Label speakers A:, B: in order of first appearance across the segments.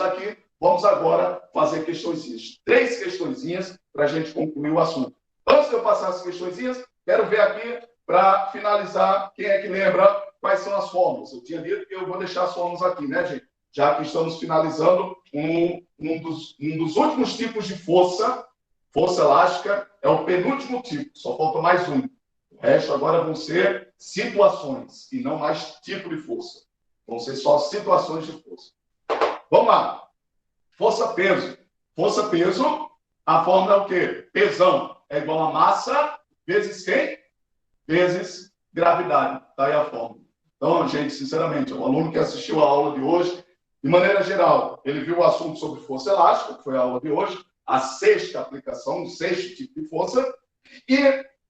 A: aqui, vamos agora fazer questõezinhas. 3 questõezinhas para a gente concluir o assunto. Antes de eu passar as questõezinhas, quero ver aqui, para finalizar, quem é que lembra quais são as fórmulas. Eu tinha dito que eu vou deixar as fórmulas aqui, né, gente? Já que estamos finalizando um dos últimos tipos de força elástica, é o penúltimo tipo, só falta mais um. O resto agora vão ser situações, e não mais tipo de força. Vão ser só situações de força. Vamos lá. Força-peso. Força-peso, a fórmula é o quê? Pesão é igual a massa vezes quem? Vezes gravidade. Está aí a fórmula. Então, gente, sinceramente, o aluno que assistiu a aula de hoje, de maneira geral, ele viu o assunto sobre força elástica, que foi a aula de hoje, a 6ª aplicação, o 6º tipo de força, e,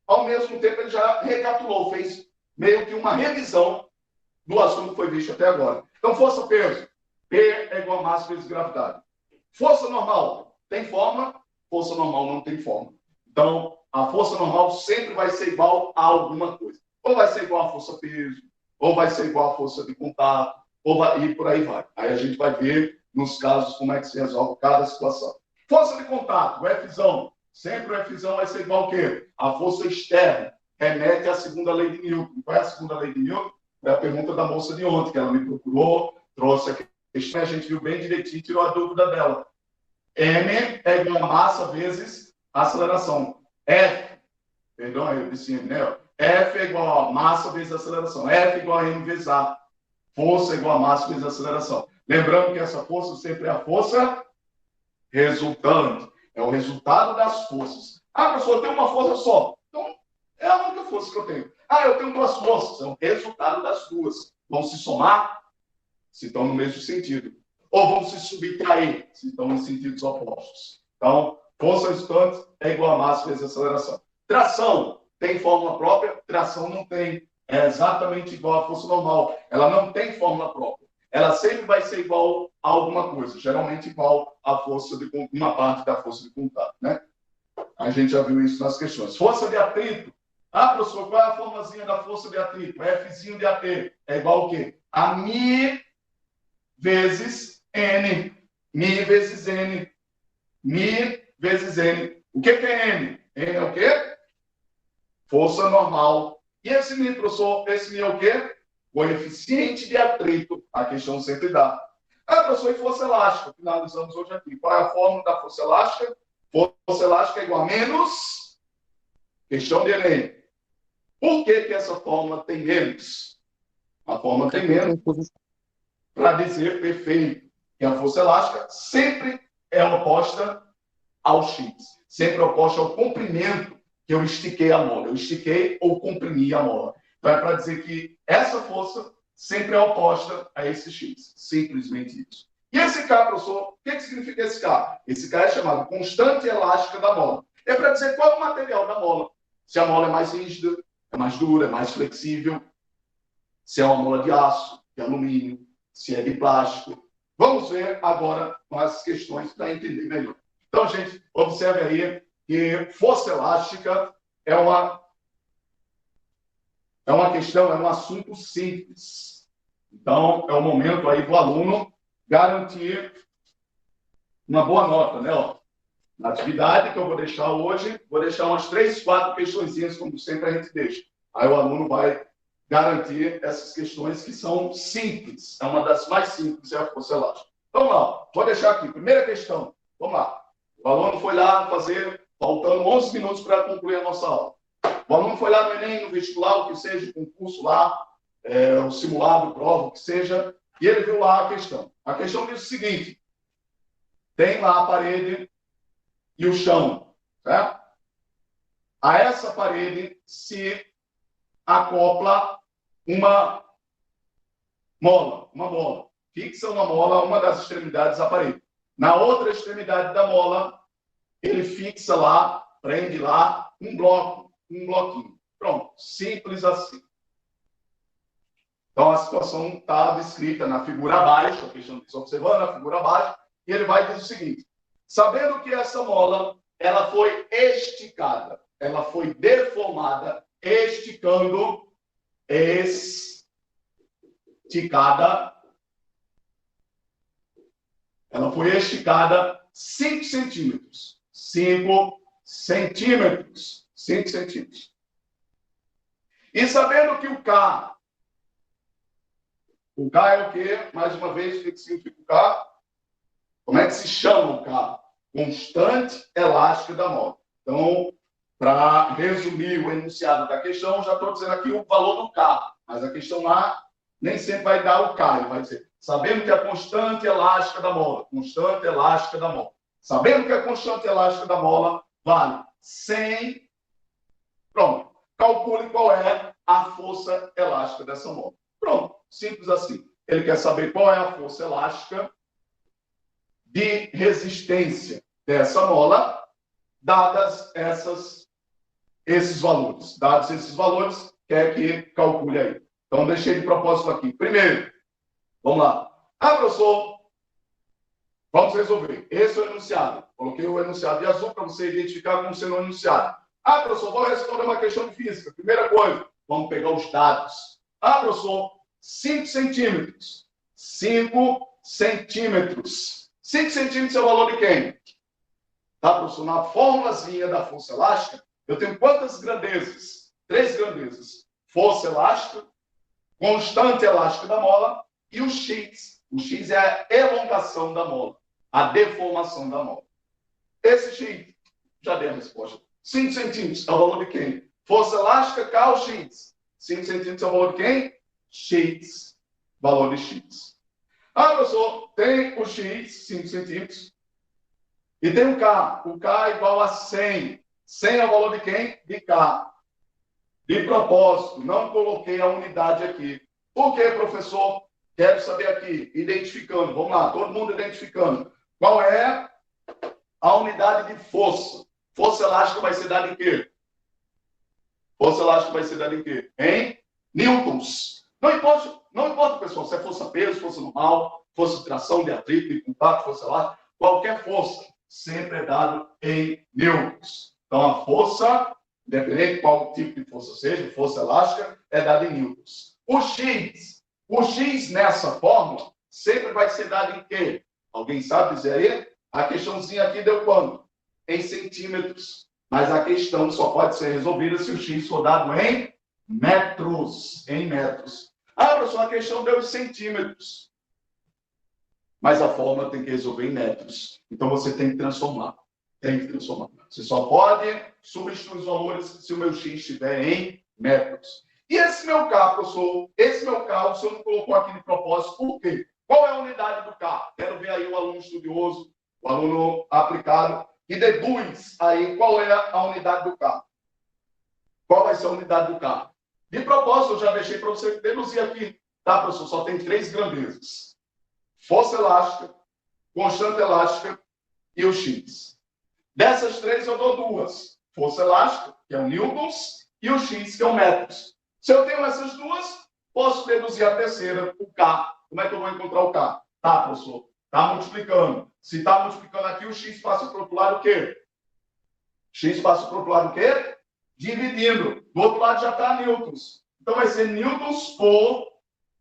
A: ao mesmo tempo, ele já recapitulou, fez meio que uma revisão do assunto que foi visto até agora. Então, força-peso, P é igual a massa vezes gravidade. Força normal, tem forma? Força normal não tem forma. Então, a força normal sempre vai ser igual a alguma coisa. Ou vai ser igual a força-peso, ou vai ser igual a força de contato, e por aí vai. Aí a gente vai ver, nos casos, como é que se resolve cada situação. Força de contato, o Fzão. Sempre o Fzão vai ser igual ao quê? A força externa. Remete à segunda lei de Newton. Qual é a segunda lei de Newton? É a pergunta da moça de ontem, que ela me procurou, trouxe a questão, a gente viu bem direitinho e tirou a dúvida dela. M é igual a massa vezes a aceleração. F, perdão, eu disse M, né? F é igual a massa vezes a aceleração. F é igual a M vezes A. Força é igual a massa vezes a aceleração. Lembrando que essa força sempre é a força resultante. É o resultado das forças. Ah, professor, eu tenho uma força só. Então, é a única força que eu tenho. Ah, eu tenho 2 forças. É o resultado das 2. Vão se somar se estão no mesmo sentido. Ou vão se subtrair se estão em sentidos opostos. Então, força resultante é igual a massa vezes a aceleração. Tração tem fórmula própria? Tração não tem. É exatamente igual à força normal. Ela não tem fórmula própria. Ela sempre vai ser igual a alguma coisa, geralmente igual à força de uma parte da força de contato, né? A gente já viu isso nas questões. Força de atrito. Ah, professor, qual é a formulazinha da força de atrito? Fzinho de AT é igual ao quê? A mi vezes N. Mi vezes N. Mi vezes N. O que é N? N é o quê? Força normal. E esse mi, professor, esse mi é o quê? Coeficiente de atrito. A questão sempre dá. Ah, professor, e força elástica? Finalizamos hoje aqui. Qual é a fórmula da força elástica? Força elástica é igual a menos questão de Enem. Por que essa fórmula tem menos? A fórmula tem menos para dizer perfeito que a força elástica sempre é oposta ao X. Sempre é oposta ao comprimento que eu estiquei a mola. Eu estiquei ou comprimi a mola. Então é para dizer que essa força sempre é oposta a esse X. Simplesmente isso. E esse K, professor, o que significa esse K? Esse K é chamado constante elástica da mola. É para dizer qual é o material da mola. Se a mola é mais rígida, é mais dura, é mais flexível. Se é uma mola de aço, de alumínio, se é de plástico. Vamos ver agora as questões para entender melhor. Então, gente, observe aí que força elástica é uma questão, é um assunto simples. Então, é o momento aí do aluno garantir uma boa nota, né? Ó, na atividade que eu vou deixar hoje, vou deixar umas 3, 4 questõezinhas, como sempre a gente deixa. Aí o aluno vai garantir essas questões que são simples. É uma das mais simples, é a força elástica. Vamos lá, vou deixar aqui. Primeira questão. Vamos lá. O aluno foi lá fazer, faltando 11 minutos para concluir a nossa aula. O aluno foi lá no Enem, no vestibular, o que seja, concurso lá, o simulado, prova, o que seja, e ele viu lá a questão. A questão diz o seguinte: tem lá a parede e o chão, certo? A essa parede se acopla uma mola. Fixa uma mola a uma das extremidades da parede. Na outra extremidade da mola, ele fixa lá, prende lá um bloquinho. Pronto, simples assim. Então, a situação está descrita na figura abaixo, a questão que está observando, na figura abaixo, e ele vai dizer o seguinte: sabendo que essa mola, ela foi esticada, ela foi deformada, esticada, ela foi esticada 5 centímetros. 5 centímetros. 5 centímetros. E sabendo que o K é o quê? Mais uma vez, o que significa o K? Como é que se chama o K? Constante elástica da mola. Então, para resumir o enunciado da questão, já estou dizendo aqui o valor do K, mas a questão lá nem sempre vai dar o K, ele vai dizer, sabendo que a constante elástica da mola, constante elástica da mola. Sabendo que a constante elástica da mola vale 100, pronto, calcule qual é a força elástica dessa mola. Pronto, simples assim. Ele quer saber qual é a força elástica de resistência dessa mola, dadas esses valores. Dados esses valores, quer que calcule aí. Então, deixei de propósito aqui. Primeiro, vamos lá. Professor, vamos resolver. Esse é o enunciado. Coloquei o enunciado de azul para você identificar como sendo o enunciado. Professor, vou responder uma questão de física. Primeira coisa, vamos pegar os dados. Professor, 5 centímetros. 5 centímetros. 5 centímetros é o valor de quem? Tá, professor? Na formulazinha da força elástica, eu tenho quantas grandezas? 3 grandezas. Força elástica, constante elástica da mola e o X. O X é a elongação da mola, a deformação da mola. Esse X, já dei a resposta. 5 centímetros é o valor de quem? Força elástica, K ou X? 5 centímetros é o valor de quem? X. Valor de X. Professor, tem o X, 5 centímetros, e tem o K. O K é igual a 100. 100 é o valor de quem? De K. De propósito, não coloquei a unidade aqui. Por quê, professor? Quero saber aqui, identificando. Vamos lá, todo mundo identificando. Qual é a unidade de força? Força elástica vai ser dada em quê? Força elástica vai ser dada em quê? Em newtons. Não importa, pessoal, se é força peso, força normal, força de tração, de atrito, de contato, força elástica, qualquer força sempre é dado em newtons. Então, a força, independente de qual tipo de força seja, força elástica, é dada em newtons. O X nessa fórmula sempre vai ser dado em quê? Alguém sabe dizer aí? A questãozinha aqui deu quanto? Em centímetros. Mas a questão só pode ser resolvida se o X for dado em metros. Em metros. Professor, a questão deu em centímetros. Mas a fórmula tem que resolver em metros. Então, você tem que transformar. Tem que transformar. Você só pode substituir os valores se o meu X estiver em metros. E esse meu K, professor? Esse meu K, o senhor não colocou aqui de propósito. Por quê? Qual é a unidade do K? Quero ver aí o aluno estudioso, o aluno aplicado, que deduz aí qual é a unidade do K. Qual vai ser a unidade do K? De propósito, eu já deixei para você deduzir aqui. Tá, professor? Só tem 3 grandezas. Força elástica, constante elástica e o X. Dessas 3, eu dou 2. Força elástica, que é o newtons, e o X, que é o metros. Se eu tenho essas 2, posso deduzir a terceira, o K. Como é que eu vou encontrar o K? Tá, professor? Está multiplicando. Se está multiplicando aqui, o X passa para o outro lado o quê? X passa para o outro lado o quê? Dividindo. Do outro lado já está newtons. Então, vai ser newtons por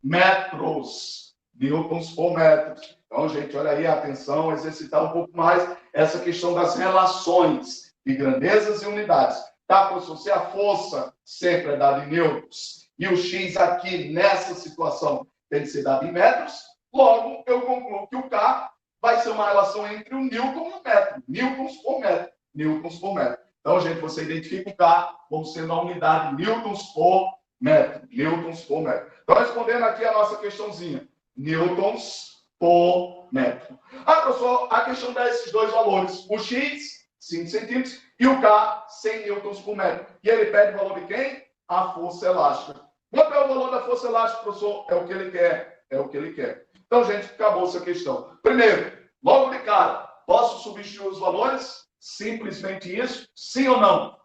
A: metros. Newtons por metros. Então, gente, olha aí, atenção, exercitar um pouco mais essa questão das relações de grandezas e unidades. Tá, professor? Se a força sempre é dada em newtons e o X aqui, nessa situação, tem que ser dado em metros, logo, eu concluo que o K vai ser uma relação entre o newton e o metro. Newtons por metro. Newtons por metro. Então, gente, você identifica o K como sendo a unidade newtons por metro. Newtons por metro. Então, respondendo aqui a nossa questãozinha. Newtons por metro. Professor, a questão dá esses 2 valores. O X, 5 centímetros, e o K, 100 newtons por metro. E ele pede o valor de quem? A força elástica. Quanto é o valor da força elástica, professor? É o que ele quer. É o que ele quer. Então, gente, acabou essa questão. Primeiro, logo de cara, posso substituir os valores? Simplesmente isso? Sim ou não?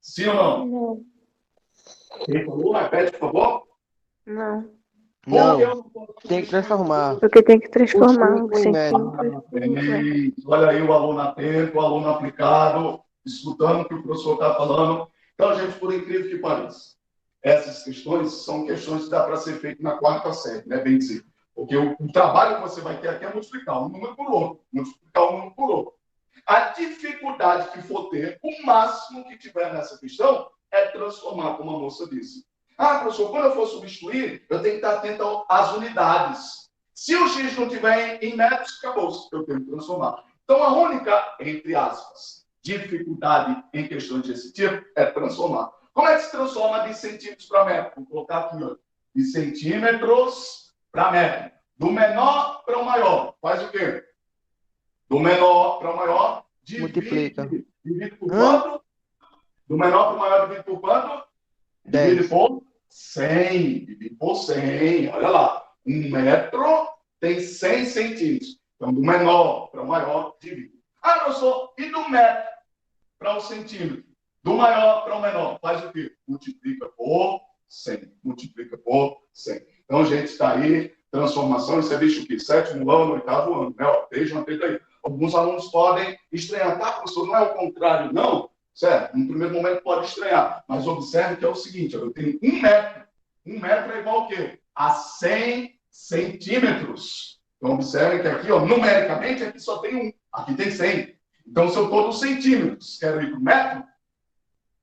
A: Sim ou não?
B: Não.
A: Quem falou? Repete, por favor.
B: Não.
C: Não, tem que transformar.
B: Porque tem que transformar
C: O
B: o
C: X em metro.
B: centímetro.
A: Olha aí o aluno atento, o aluno aplicado, escutando o que o professor está falando. Então, gente, por incrível que pareça, essas questões são questões que dá para ser feito na 4ª série, né? Bem dizer. Porque o trabalho que você vai ter aqui é multiplicar um número por outro. Multiplicar um número por outro. A dificuldade que for ter, o máximo que tiver nessa questão, é transformar, como a moça disse. Ah, professor, quando eu for substituir, eu tenho que estar atento às unidades. Se o X não tiver em metros, acabou. Eu tenho que transformar. Então, a única, entre aspas, dificuldade em questões desse tipo é transformar. Como é que se transforma de centímetros para metro? Vou colocar aqui, ó. De centímetros para metro. Do menor para o maior. Faz o quê? Do menor para o maior,
C: Multiplica.
A: Divide por quanto? Do menor para o maior, divide por quanto? Divide por 100. Divide por 100. Olha lá. 1 metro tem 100 centímetros. Então, do menor para o maior, divide. Ah, professor, e do metro para o centímetro? Do maior para o menor, faz o quê? Multiplica por 100. Multiplica por 100. Então, gente, está aí. Transformação, isso é visto o quê? 7º ano, 8º ano, né? Ó, vejam atento aí. Alguns alunos podem estranhar, tá, professor? Não é o contrário, não. Certo? No primeiro momento pode estranhar, mas observe que é o seguinte, ó, eu tenho 1 metro. 1 metro é igual ao quê? A 100 centímetros. Então, observem que aqui, ó, numericamente, aqui só tem 1. Aqui tem 100. Então, se eu estou nos centímetros, quero ir para o metro,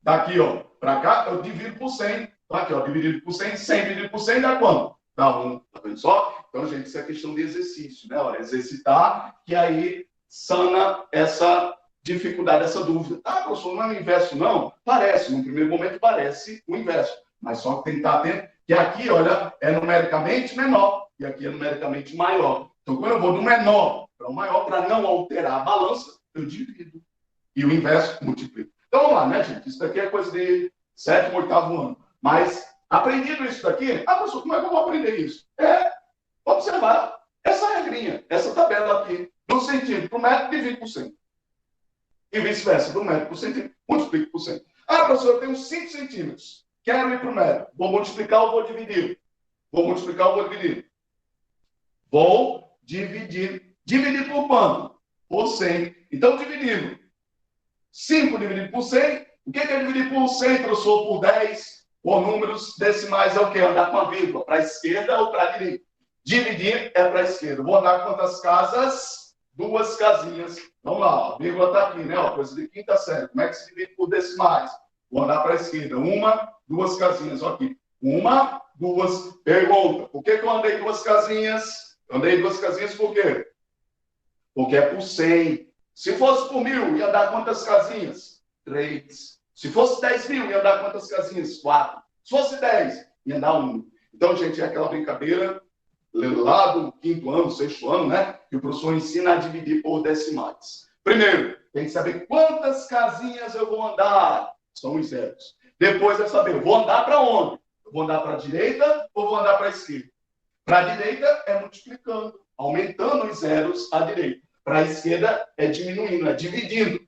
A: daqui, ó, para cá, eu divido por 100. Então, aqui, ó, dividido por 100, 100 dividido por 100 dá quanto? Dá 1. Tá vendo só? Então, gente, isso é questão de exercício, né? Ó, exercitar, que aí sana essa dificuldade, essa dúvida. Ah, professor, não é o inverso, não? Parece, no primeiro momento parece o inverso. Mas só que tem que estar atento, que aqui, olha, é numericamente menor, e aqui é numericamente maior. Então, quando eu vou do menor para o maior, para não alterar a balança, eu divido. E o inverso multiplica. Então, vamos lá, né, gente? Isso daqui é coisa de 7º, 8º ano. Mas, aprendido isso daqui, ah, professor, como é que eu vou aprender isso? É observar essa regrinha, essa tabela aqui, do centímetro para o metro, divide por 100. E vice-versa, do metro por centímetro, multiplica por 100. Ah, professor, eu tenho 5 centímetros. Quero ir para o metro. Vou multiplicar ou vou dividir? Vou multiplicar ou vou dividir? Vou dividir. Dividir por quanto? Por 100. Então, dividindo. 5 dividido por 100. O que é dividir por 100, professor? Por 10? Por números decimais é o quê? Andar com a vírgula. Para a esquerda ou para a direita? Dividir é para a esquerda. Vou andar quantas casas? 2 casinhas. Vamos lá, ó. A vírgula está aqui, né? Ó, coisa de quinta série. Como é que se divide por decimais? Vou andar para a esquerda. 1, 2 casinhas. Ó, aqui. 1, 2. Pergunta. Por que eu andei 2 casinhas? Eu andei 2 casinhas por quê? Porque é por 100. Se fosse por 1.000, ia dar quantas casinhas? 3. Se fosse 10.000, ia dar quantas casinhas? 4. Se fosse 10, ia dar 1. Então, gente, é aquela brincadeira lá do 5º ano, 6º ano, né? Que o professor ensina a dividir por decimais. Primeiro, tem que saber quantas casinhas eu vou andar. São os zeros. Depois é saber, vou andar para onde? Eu vou andar para a direita ou vou andar para a esquerda? Para a direita é multiplicando, aumentando os zeros à direita. Para a esquerda é diminuindo, é diminuindo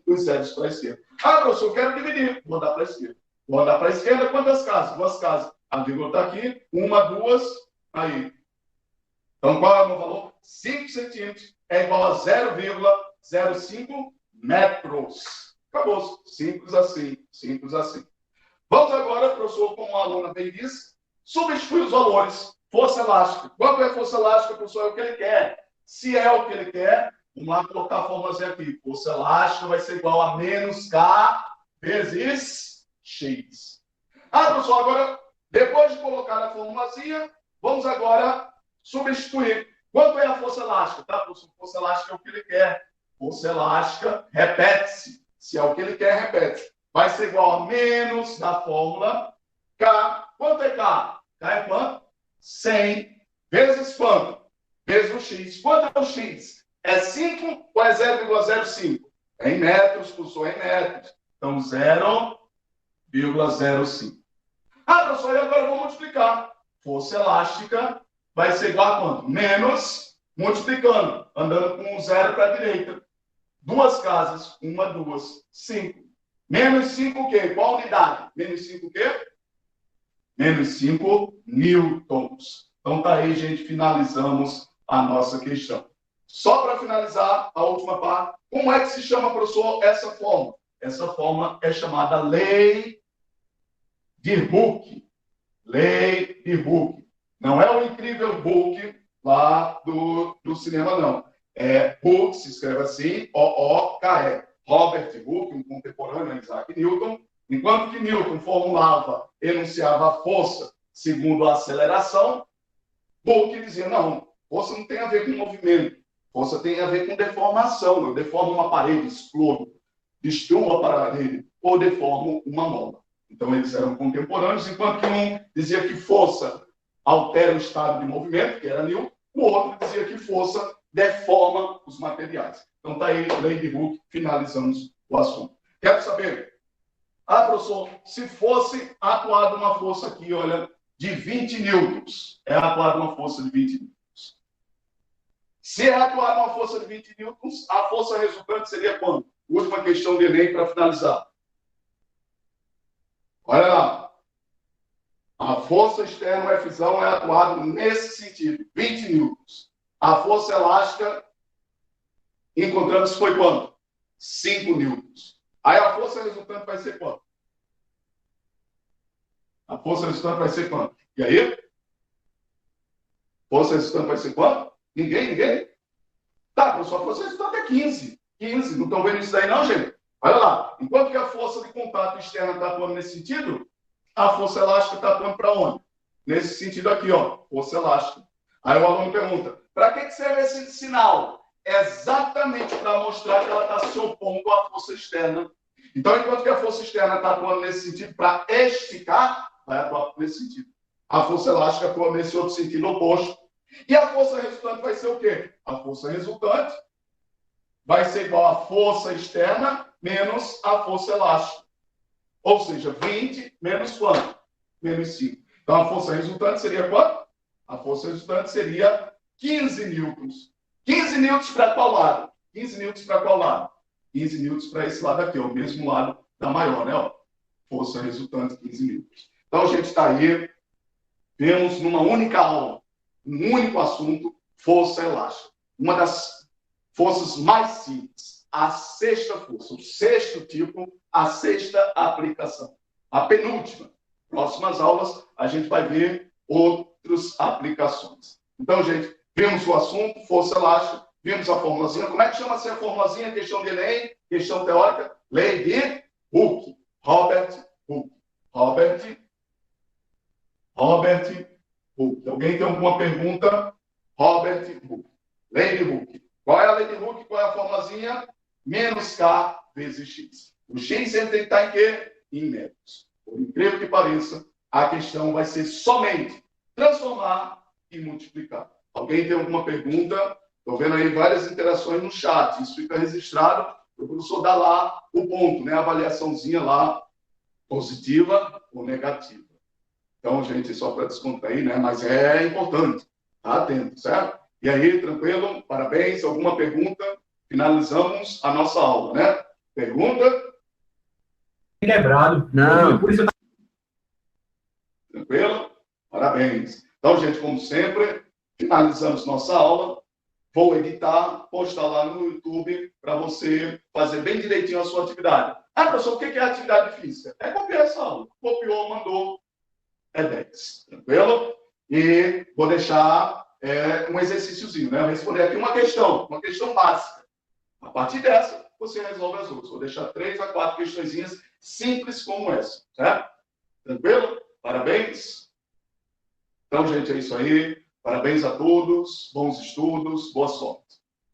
A: os zeros para a esquerda. Ah, professor, eu quero dividir. Vou andar para a esquerda. Vou andar para a esquerda, quantas casas? 2 casas. A vírgula está aqui, 1, 2, aí. Então, qual é o meu valor? 5 centímetros é igual a 0,05 metros. Acabou. Simples assim, simples assim. Vamos agora, professor, como a aluna bem disse, substituir os valores. Força elástica. Quanto é força elástica, professor? É o que ele quer. Se é o que ele quer, vamos lá colocar a fórmula aqui. Força elástica vai ser igual a menos K vezes X. Ah, professor, agora, depois de colocar a formulazinha, vamos agora substituir. Quanto é a força elástica? Tá, professor? Força elástica é o que ele quer. Força elástica repete-se. Se é o que ele quer, repete-se. Vai ser igual a menos da fórmula K. Quanto é K? K é quanto? 100 vezes quanto? Vezes o X. Quanto é o X? É 5 ou é 0,05? É em metros, professor, é em metros. Então, 0,05. Ah, professor, e agora eu vou multiplicar. Força elástica vai ser igual a quanto? Menos, multiplicando, andando com um 0 para a direita. 2 casas, 1, 2, 5. Menos 5 o quê? Qual unidade? Menos 5 o quê? Menos 5 newtons. Então, tá aí, gente, finalizamos a nossa questão. Só para finalizar a última parte, como é que se chama, professor, essa forma? Essa forma é chamada lei de Hooke. Lei de Hooke. Não é o incrível Hulk lá do cinema, não. É Hulk, se escreve assim, O-O-K-E. Robert Hooke, um contemporâneo a Isaac Newton, enquanto que Newton formulava, enunciava a força segundo a aceleração, Hooke dizia, não, força não tem a ver com movimento, força tem a ver com deformação. Eu deformo uma parede, explodo, destruo a parede ou deformo uma mola. Então, eles eram contemporâneos, enquanto que um dizia que força altera o estado de movimento, que era Newton, o outro dizia que força deforma os materiais. Então, está aí, lei de Hooke, finalizamos o assunto. Quero saber, professor, se fosse atuada uma força aqui, olha, de 20 newtons, é atuada uma força de 20 newtons. Se é atuada uma força de 20 newtons, a força resultante seria quanto? Última questão de Enem para finalizar. Olha lá. A força externa, o Fzão, é atuada nesse sentido, 20 newtons. A força elástica, encontramos, foi quanto? 5 newtons. Aí a força resultante vai ser quanto? A força resultante vai ser quanto? E aí? Força resultante vai ser quanto? Ninguém? Tá, professor, a força resultante é 15. 15. Não estão vendo isso daí não, gente? Olha lá. Enquanto que a força de contato externa está atuando nesse sentido, a força elástica está atuando para onde? Nesse sentido aqui, ó. Força elástica. Aí o aluno pergunta, para que serve esse sinal? É exatamente para mostrar que ela está se opondo à força externa. Então, enquanto que a força externa está atuando nesse sentido para esticar, vai atuar nesse sentido. A força elástica atua nesse outro sentido oposto. E a força resultante vai ser o quê? A força resultante vai ser igual à força externa menos a força elástica. Ou seja, 20 menos quanto? Menos 5. Então, a força resultante seria quanto? A força resultante seria 15 newtons. 15 newtons para qual lado? 15 newtons para qual lado? 15 newtons para esse lado aqui, ó, o mesmo lado da maior, né? Ó. Força resultante, 15 newtons. Então, a gente está aí, vemos numa única aula, um único assunto, força elástica. Uma das forças mais simples. A sexta força, o sexto tipo, a sexta aplicação. A penúltima. Próximas aulas, a gente vai ver outras aplicações. Então, gente, vimos o assunto, força elástica, vimos a formulazinha. Como é que chama-se a formulazinha? Questão de Enem, questão teórica, lei de Hooke. Robert Hooke. Robert Hooke. Alguém tem alguma pergunta? Robert Hooke. Lei de Hooke. Qual é a lei de Hooke? Qual é a formulazinha? Menos K vezes X. O X sempre tem que estar em quê? Em metros. Por incrível que pareça, a questão vai ser somente transformar e multiplicar. Alguém tem alguma pergunta? Estou vendo aí várias interações no chat. Isso fica registrado. O professor dá lá o ponto, né? A avaliaçãozinha lá, positiva ou negativa. Então, gente, só para descontrair, né? Mas é importante. Tá atento, certo? E aí, tranquilo? Parabéns. Alguma pergunta? Finalizamos a nossa aula, né? Pergunta?
D: Quebrado.
C: Não.
A: Tranquilo? Parabéns. Então, gente, como sempre, finalizamos nossa aula. Vou editar, postar lá no YouTube para você fazer bem direitinho a sua atividade. Professor, o que é atividade física? É copiar essa aula. Copiou, mandou, é 10. Tranquilo? E vou deixar um exercíciozinho, né? Eu responder aqui uma questão básica. A partir dessa, você resolve as outras. Vou deixar 3 a 4 questõezinhas simples como essa, certo? Tranquilo? Parabéns. Então, gente, é isso aí. Parabéns a todos. Bons estudos. Boa sorte.